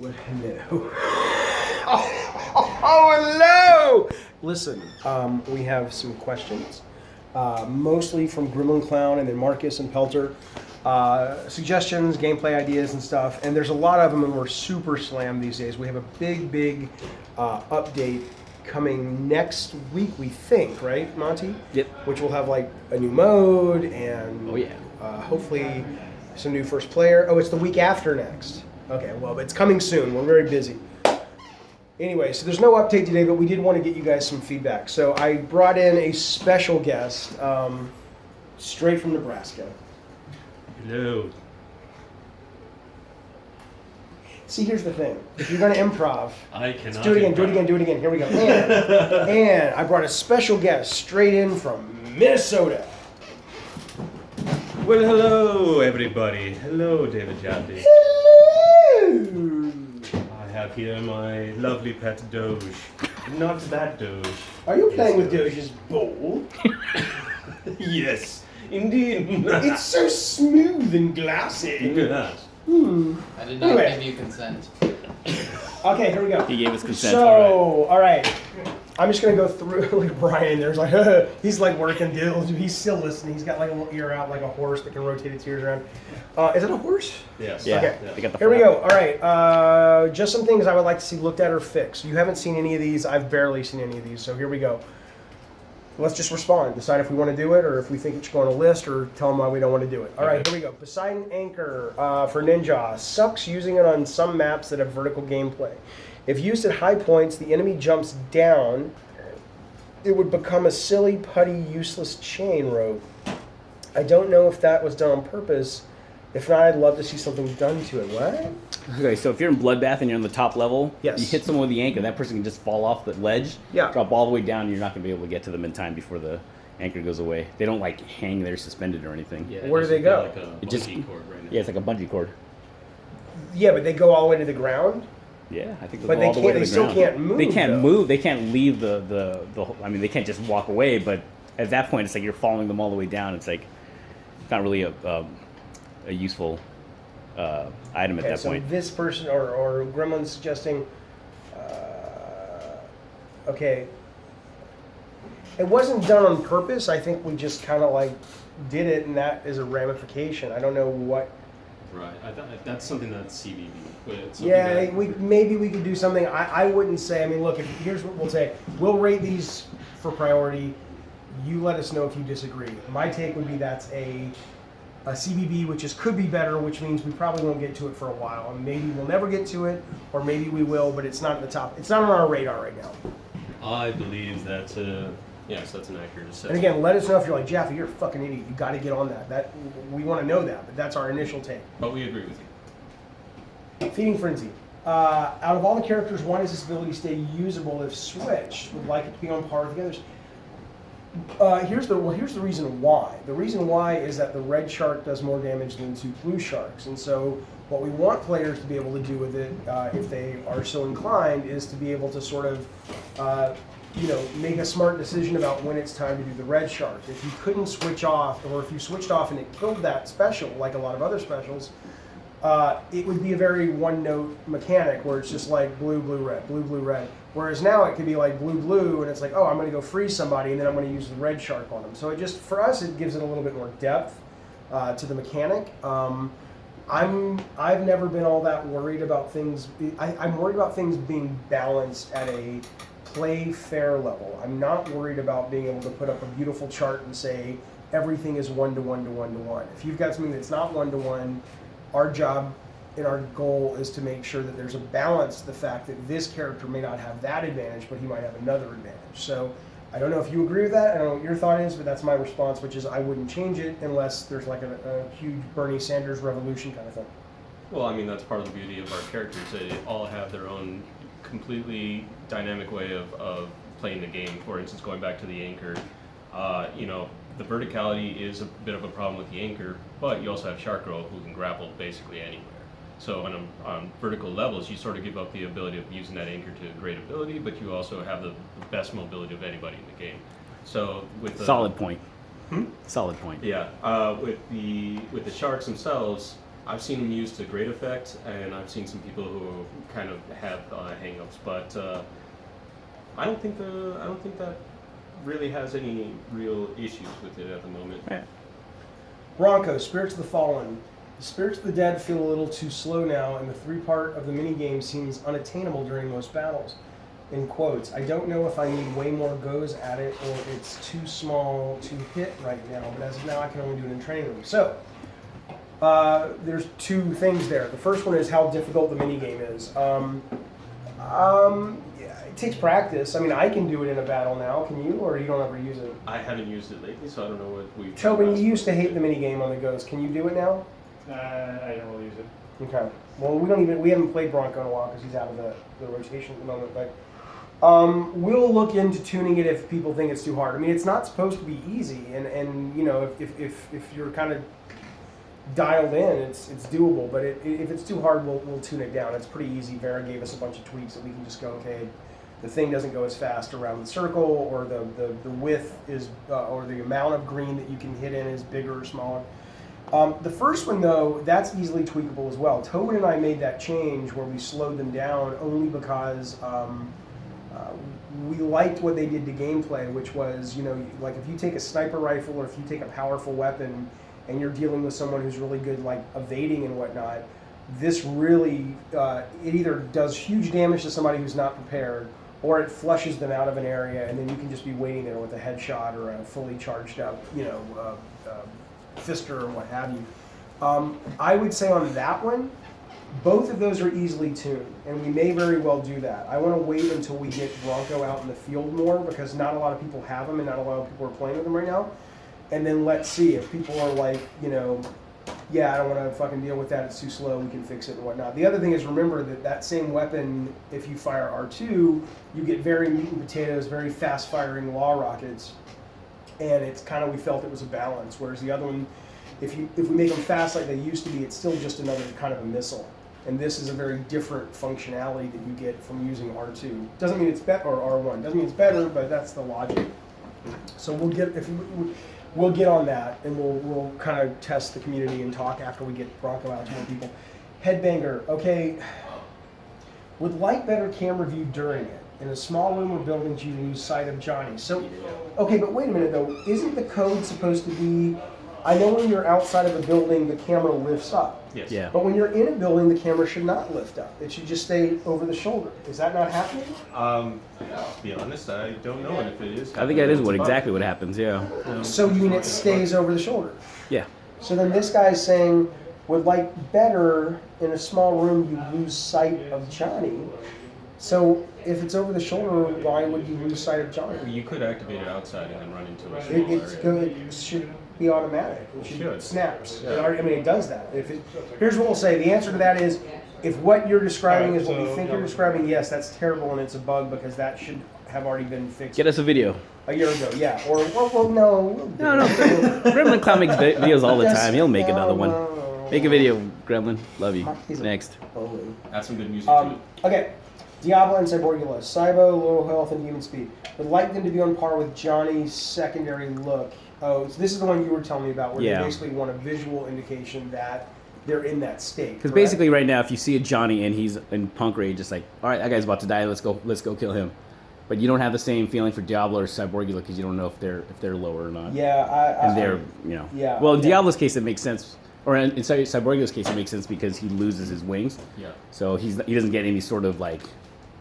Hello. Hello. Listen, we have some questions, mostly from Gremlin Clown and then Marcus and Pelter. Suggestions, gameplay ideas, and stuff. And there's a lot of them, and we're super slammed these days. We have a big update coming next week, we think, right, Monty? Yep. Which will have like a new mode and hopefully some new first player. Oh, it's the week after next. Okay, well, it's coming soon. We're very busy. Anyway, so there's no update today, but we did want to get you guys some feedback. So I brought in a special guest, straight from Nebraska. Hello. See, here's the thing. If you're going to improv, I cannot do it again. Here we go. And I brought a special guest straight in from Minnesota. Well, hello, everybody. Hello, David Jaffe. Hello. I have here my lovely pet Doge. Not that Doge. Are you playing with Doge's bowl? Yes, indeed. It's so smooth and glassy. Yes. I did not give you consent. Okay, here we go. He gave us consent. So, all right. I'm just gonna go through. Like Brian, there's like he's like working deals. He's still listening. He's got like a little ear out, like a horse that can rotate its ears around. Is it a horse? Yes. Yeah. Okay. They got the Here we flap. go. All right. Just some things I would like to see looked at or fixed. You haven't seen any of these. I've barely seen any of these. So here we go. Let's just respond. Decide if we want to do it or if we think it should go on a list or tell them why we don't want to do it. All right, here we go. Poseidon Anchor for Ninja. Sucks using it on some maps that have vertical gameplay. If used at high points, the enemy jumps down. It would become a silly, putty, useless chain rope. I don't know if that was done on purpose. If not, I'd love to see something done to it. What? Okay, so if you're in Bloodbath and you're on the top level, Yes. you hit someone with the anchor, that person can just fall off the ledge, Yeah. drop all the way down, and you're not going to be able to get to them in time before the anchor goes away. They don't like hang there suspended or anything. Yeah, Where do they go? Like a It just- bungee cord right now. Yeah, it's like a bungee cord. Yeah, but they go all the way to the ground? Yeah, I think they'll But go they all the way can't- to they the still ground. can't move, They can't though. move. They can't leave the I mean, they can't just walk away, but at that point, it's like you're following them all the way down. It's like not really a useful item at Okay, that so point. this person or Gremlin's suggesting, okay, it wasn't done on purpose. I think we just kind of like did it, and that is a ramification. I don't know what. Right. That's something that's CBB. But it's something Yeah, that- maybe we could do something. I wouldn't say. I mean, look. Here's what we'll say. We'll rate these for priority. You let us know if you disagree. My take would be that's a CBB, which could be better, which means we probably won't get to it for a while, and maybe we'll never get to it, or maybe we will, but it's not at the top. It's not on our radar right now. I believe that's yes, that's an accurate assessment. And again, let us know if you're like Jaffe, you're a fucking idiot. You got to get on that. That we want to know that, but that's our initial take. But we agree with you. Feeding Frenzy. Out of all the characters, why does this ability stay usable if switched? Would like it to be on par with the others. Here's the reason why. The reason why is that the red shark does more damage than two blue sharks, and so what we want players to be able to do with it, if they are so inclined, is to be able to sort of, make a smart decision about when it's time to do the red shark. If you couldn't switch off, or if you switched off and it killed that special, like a lot of other specials, it would be a very one-note mechanic where it's just like blue, blue, red, blue, blue, red. Whereas now it could be like blue, blue, and it's like, oh, I'm going to go freeze somebody, and then I'm going to use the red shark on them. So it just, for us, it gives it a little bit more depth to the mechanic. I've never been all that worried about things. I'm worried about things being balanced at a play fair level. I'm not worried about being able to put up a beautiful chart and say everything is 1 to 1 to 1 to 1. If you've got something that's not 1 to 1, our job and our goal is to make sure that there's a balance to the fact that this character may not have that advantage, but he might have another advantage. So I don't know if you agree with that. I don't know what your thought is, but that's my response, which is I wouldn't change it unless there's like a huge Bernie Sanders revolution kind of thing. Well, I mean, that's part of the beauty of our characters. They all have their own completely dynamic way of playing the game. For instance, going back to the anchor, the verticality is a bit of a problem with the anchor, but you also have Shark Girl who can grapple basically anywhere. So on vertical levels, you sort of give up the ability of using that anchor to great ability, but you also have the best mobility of anybody in the game. So with the Solid point. Solid point. Yeah, with the sharks themselves, I've seen them used to great effect, and I've seen some people who kind of have hang-ups, but I don't think that really has any real issues with it at the moment. Right. Bronco, Spirits of the Fallen. The Spirits of the Dead feel a little too slow now, and the 3-part of the minigame seems unattainable during most battles. In quotes, I don't know if I need way more goes at it or it's too small to hit right now, but as of now I can only do it in training room. So, there's 2 things there. The first one is how difficult the minigame is. Yeah, it takes practice. I mean, I can do it in a battle now. Can you, or you don't ever use it? I haven't used it lately, so I don't know what we've... Tobin, you used to hate the minigame on the goes. Can you do it now? I don't really use it. Okay. Well, we haven't played Bronco in a while because he's out of the rotation at the moment, but we'll look into tuning it if people think it's too hard. I mean, it's not supposed to be easy, and you know, if you're kind of dialed in, it's doable. But if it's too hard, we'll tune it down. It's pretty easy. Vera gave us a bunch of tweaks that we can just go, okay, the thing doesn't go as fast around the circle, or the width is, or the amount of green that you can hit in is bigger or smaller. The first one, though, that's easily tweakable as well. Tobin and I made that change where we slowed them down only because we liked what they did to gameplay, which was, you know, like if you take a sniper rifle or if you take a powerful weapon and you're dealing with someone who's really good, like evading and whatnot, this really, it either does huge damage to somebody who's not prepared, or it flushes them out of an area, and then you can just be waiting there with a headshot or a fully charged up, you know, fister or what have you. I would say on that one, both of those are easily tuned, and we may very well do that. I want to wait until we get Bronco out in the field more, because not a lot of people have them and not a lot of people are playing with them right now. And then let's see if people are like, you know, yeah, I don't want to fucking deal with that, it's too slow, we can fix it and whatnot. The other thing is, remember that same weapon, if you fire R2, you get very meat and potatoes, very fast firing law rockets, and it's kind of, we felt it was a balance, whereas the other one, if we make them fast like they used to be, it's still just another kind of a missile. And this is a very different functionality that you get from using R2. Doesn't mean it's better, or R1. Doesn't mean it's better, but that's the logic. So we'll get on that, and we'll kind of test the community and talk after we get Bronco out to more people. Headbanger, okay. Would like better camera view during it. In a small room or buildings, you use sight of Johnny. So, okay, but wait a minute though. Isn't the code supposed to be? I know when you're outside of a building, the camera lifts up. Yes. Yeah. But when you're in a building, the camera should not lift up. It should just stay over the shoulder. Is that not happening? To be honest, I don't know if it is. I think that is exactly what happens. Yeah. So you mean it stays over the shoulder? Yeah. So then this guy's saying, would like better in a small room you lose sight of Johnny. So if it's over the shoulder, why would you lose sight of Johnny? You could activate it outside and then run into a small It's area. good. It should be automatic. It Should. snaps. Yeah. I mean, it does that. Here's what we'll say. The answer to that is, if what you're describing is what we think you're describing, yes, that's terrible and it's a bug, because that should have already been fixed Get us a video. a year ago. Yeah. Or well, no. No. Gremlin Clown makes videos all the time. He'll make another one. No. Make a video, Gremlin. Love you. He's a Next. bully. Add some good music to it. Okay. Diablo and Cyborgula. Cybo, low health, and human speed. Would like them to be on par with Johnny's secondary look. Oh, so this is the one you were telling me about, where Yeah. they basically want a visual indication that they're in that state. Because correct? basically, right now, if you see a Johnny and he's in punk rage, it's like, all right, that guy's about to die. Let's go kill him. But you don't have the same feeling for Diablo or Cyborgula because you don't know if they're lower or not. Yeah, And they're, you know. Yeah, Well, in yeah. Diablo's case, it makes sense. Or in Cyborgula's case, it makes sense because he loses his wings. Yeah. So he doesn't get any sort of like,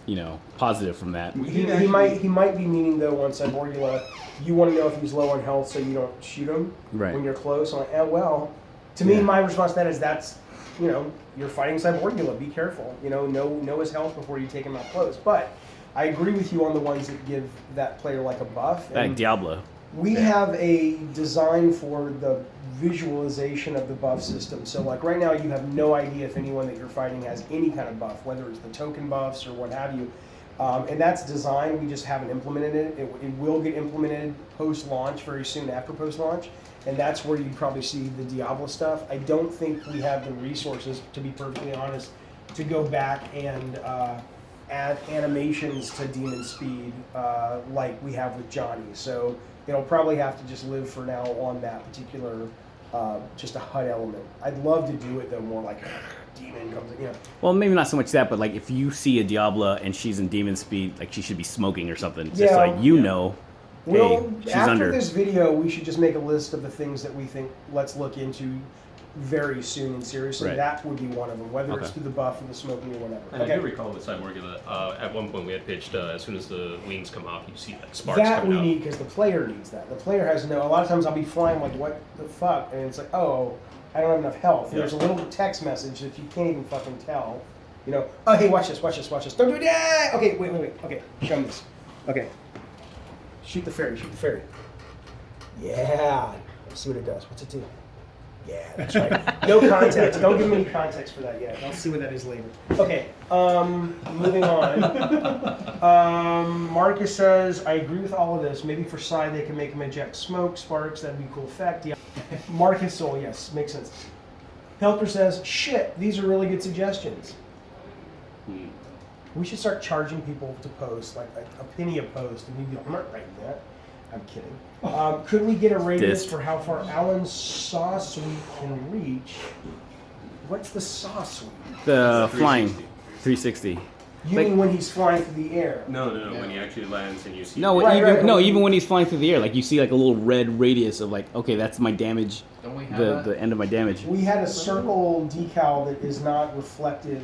you know, positive from that. He might be meaning though on Cyborgula, you want to know if he's low on health so you don't shoot him Right. when you're close. I'm like, well, to me, Yeah. my response to that is that's, you know, you're fighting Cyborgula. Be careful. You know his health before you take him out close. But I agree with you on the ones that give that player like a buff. Like And Diablo. we have a design for the visualization of the buff system. So like right now you have no idea if anyone that you're fighting has any kind of buff, whether it's the token buffs or what have you. And that's design, we just haven't implemented it. It will get implemented post-launch, very soon after post-launch. And that's where you'd probably see the Diablo stuff. I don't think we have the resources, to be perfectly honest, to go back and add animations to Demon Speed like we have with Johnny. So it'll probably have to just live for now on that particular just a HUD element. I'd love to do it though, more like demon comes in, Well, maybe not so much that, but like if you see a Diabla and she's in demon speed, like she should be smoking or something. Just Yeah. like know, Well, hey, she's after under. this video, we should just make a list of the things that we think let's look into very soon and seriously. Right. That would be one of them, whether it's Okay. through the buff or the smoking or whatever. And I do recall with Cyborgula, at one point we had pitched, as soon as the wings come off, you see that sparks That coming we out. need because the player needs that. The player has no. A lot of times I'll be flying like, what the fuck, and it's like, oh, I don't have enough health. And Yeah. there's a little text message that you can't even fucking tell. Oh hey, watch this. Don't do it. Yeah. Okay, wait. Okay, show me this. Okay. Shoot the fairy. Yeah. Let's see what it does. What's it do? Yeah, that's right. No context. Don't give me any context for that yet. I'll see what that is later. Okay, moving on. Marcus says, I agree with all of this. Maybe for Psy they can make him eject smoke, sparks, that'd be a cool effect. Yeah. Marcus Soul, yes, makes sense. Helper says, shit, these are really good suggestions. We should start charging people to post, like a penny a post, and we'd be like, I'm not writing that. I'm kidding. Could we get a radius Dist. for how far Alan's saw suite can reach? What's the saw suite? The flying 360. You Like- mean when he's flying through the air? No, when he actually lands and you see. No, Right, even right. even when he's flying through the air, like you see like a little red radius of like, okay, that's my damage, Don't we have the end of my damage. We had a circle decal that is not reflective.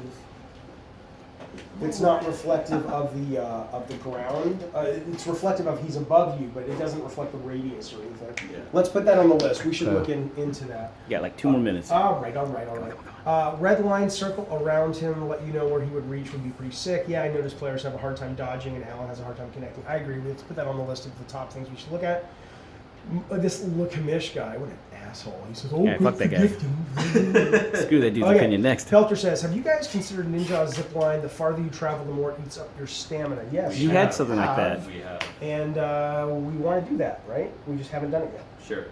It's not reflective of the ground. It's reflective of he's above you, but it doesn't reflect the radius or anything. Yeah. Let's put that on the list. We should look into that. Yeah, like 2 more minutes. All right. Red line circle around him to let you know where he would reach would be pretty sick. Yeah, I noticed players have a hard time dodging and Alan has a hard time connecting. I agree. Let's put that on the list of the top things we should look at. This Lookamish guy, what an asshole. He says, oh, Yeah, fuck that guy. Screw that dude's opinion next. Pelter says, have you guys considered Ninja's zip line? The farther you travel, the more it eats up your stamina. Yes. You had something like that. We have. And we want to do that, right? We just haven't done it yet. Sure.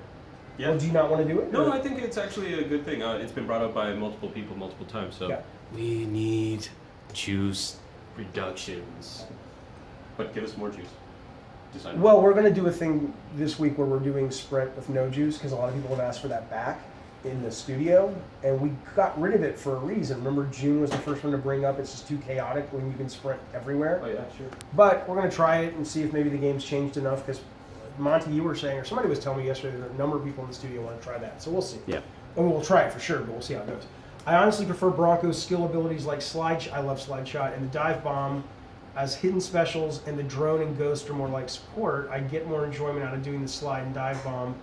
Well, do you not want to do it? No, or- I think it's actually a good thing. It's been brought up by multiple people multiple times. So Yeah. we need juice reductions. But give us more juice. Decide. Well, we're going to do a thing this week where we're doing sprint with no juice because a lot of people have asked for that back in the studio, and we got rid of it for a reason. Remember, June was the first one to bring up it's just too chaotic when you can sprint everywhere. Oh yeah, sure. But we're going to try it and see if maybe the game's changed enough because Monty, you were saying, or somebody was telling me yesterday that a number of people in the studio want to try that. So we'll see. Yeah. I mean, we'll try it for sure, but we'll see how it goes. I honestly prefer Bronco's skill abilities like I love slide shot, and the dive bomb as hidden specials, and the drone and ghost are more like support. I get more enjoyment out of doing the slide and dive bomb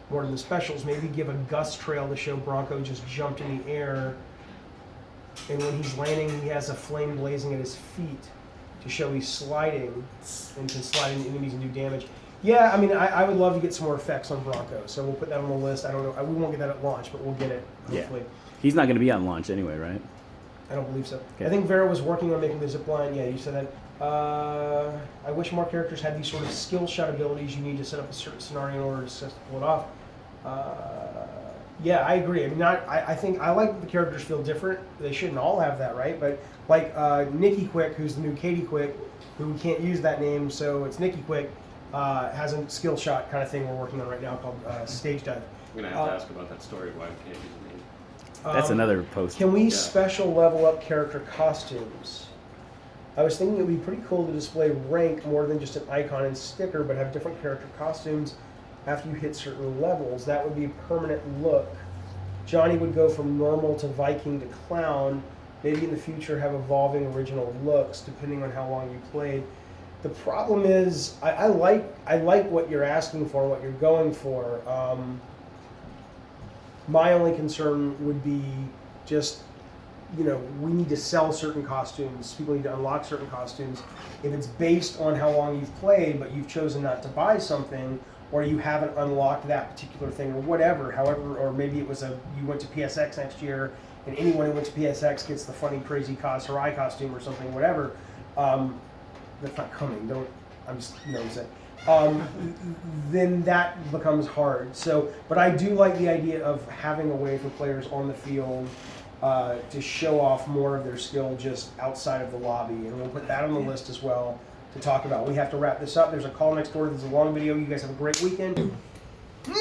more than the specials. Maybe give a gust trail to show Bronco just jumped in the air, and when he's landing, he has a flame blazing at his feet to show he's sliding and can slide into enemies and do damage. Yeah, I mean, I would love to get some more effects on Bronco, so we'll put that on the list. I don't know, we won't get that at launch, but we'll get it, hopefully. He's not going to be on launch anyway, right? I don't believe so. Okay. I think Vera was working on making the zip line. Yeah, you said that. I wish more characters had these sort of skill shot abilities you need to set up a certain scenario in order to pull it off. Yeah, I agree. I mean, I think I like that the characters feel different. They shouldn't all have that, right? But like Nikki Quick, who's the new Katie Quick, who we can't use that name, so it's Nikki Quick, has a skill shot kind of thing we're working on right now called Stage Dive. I'm gonna have to ask about that story. Why we can't use the name? That's another post. Can we Yeah. special level up character costumes? I was thinking it would be pretty cool to display rank more than just an icon and sticker, but have different character costumes after you hit certain levels. That would be a permanent look. Johnny would go from normal to Viking to clown. Maybe in the future have evolving original looks depending on how long you played. The problem is, I like what you're asking for, what you're going for. My only concern would be just, we need to sell certain costumes. People need to unlock certain costumes. If it's based on how long you've played, but you've chosen not to buy something, or you haven't unlocked that particular thing, or whatever, however, or maybe it was you went to PSX next year, and anyone who went to PSX gets the funny, crazy Sarai costume or something, whatever. That's not coming. I'm just, what I'm saying. Then that becomes hard. So, but I do like the idea of having a way for players on the field to show off more of their skill just outside of the lobby, and we'll put that on the list as well to talk about. We have to wrap this up. There's a call next door. There's a long video. You guys have a great weekend. Yeah.